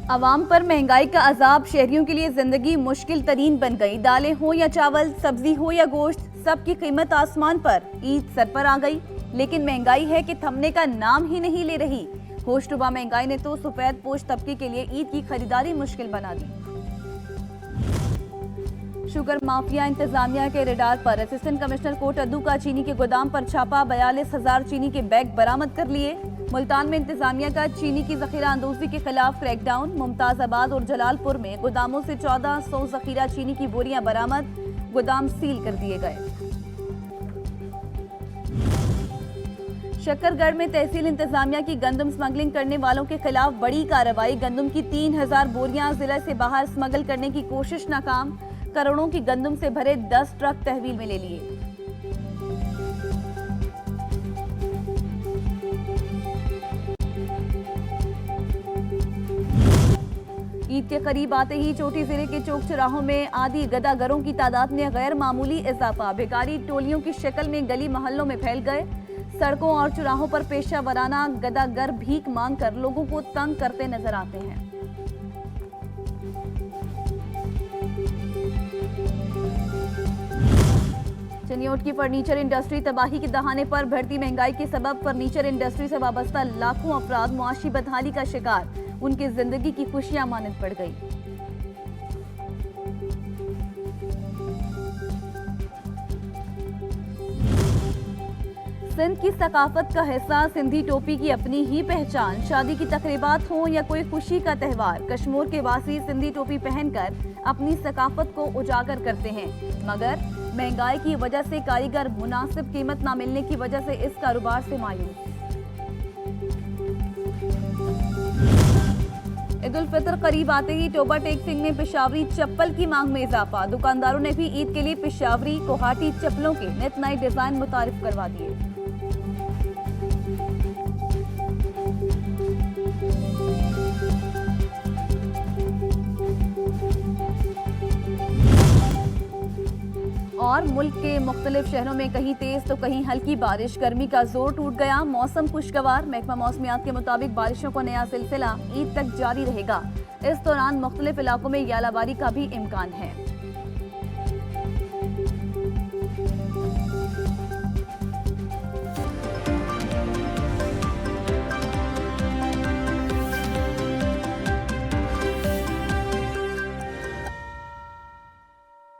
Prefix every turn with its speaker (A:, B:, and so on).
A: अवाम पर महंगाई का अजाब शहरियों के लिए जिंदगी मुश्किल तरीन बन गई। दालें हो या चावल, सब्जी हो या गोश्त, सबकी कीमत आसमान पर। ईद सर पर आ गई, लेकिन महंगाई है कि थमने का नाम ही नहीं ले रही। होशरुबा महंगाई ने तो सफेद पोश तबके के लिए ईद की खरीदारी मुश्किल बना दी। शुगर माफिया इंतजामिया के रेडार पर। असिस्टेंट कमिश्नर कोट अद्दू का चीनी के गोदाम पर छापा। 42,000 चीनी के बैग बरामद कर लिए। मुल्तान में इंतजामिया का चीनी की जखीरा अंदोजी के खिलाफ क्रैकडाउन। मुमताजाबाद और जलालपुर में गोदामों से 1400 जखीरा चीनी की बोरियां बरामद। गोदाम सील कर दिए गए। शक्करगढ़ में तहसील इंतजामिया की गंदम स्मगलिंग करने वालों के खिलाफ बड़ी कार्रवाई। गंदम की 3000 बोरियां जिले से बाहर स्मगल करने की कोशिश नाकाम। करोड़ों की गंदम से भरे 10 ट्रक तहवील में ले लिए। ईद के करीब आते ही चोटी जिले के चौक चौराहों में आदि गदागरों की तादाद में गैर मामूली इजाफा। भिखारी टोलियों की शक्ल में गली मोहल्लों में फैल गए। सड़कों और चौराहों पर पेशा वराना गदागर भीख मांगकर लोगों को तंग करते नजर आते हैं। चनियोट की फर्नीचर इंडस्ट्री तबाही के दहाने पर। बढ़ती महंगाई के सबब फर्नीचर इंडस्ट्री से वाबस्ता लाखों अफराद मुआशी बदहाली का शिकार। उनकी जिंदगी की खुशियां मानद पड़ गई। सिंध की सकाफत का हिस्सा सिंधी टोपी की अपनी ही पहचान। शादी की तकरीबात हो या कोई खुशी का त्यौहार, कश्मीर के वासी सिंधी टोपी पहनकर अपनी सकाफत को उजागर करते हैं। मगर महंगाई की वजह से कारीगर मुनासिब कीमत न मिलने की वजह से इस कारोबार से मायूस। ईद उल फितर करीब आते ही टोबा टेक सिंह में पेशावरी चप्पल की मांग में इजाफा। दुकानदारों ने भी ईद के लिए पेशावरी कोहाटी चप्पलों के नित नए डिजाइन मुतारिफ करवा दिए। और मुल्क के मुख्तलिफ शहरों में कहीं तेज तो कहीं हल्की बारिश। गर्मी का जोर टूट गया, मौसम खुशगवार। महकमा मौसमियात के मुताबिक बारिशों का नया सिलसिला ईद तक जारी रहेगा। इस दौरान मुख्तलिफ इलाकों में यालाबारी का भी इम्कान है।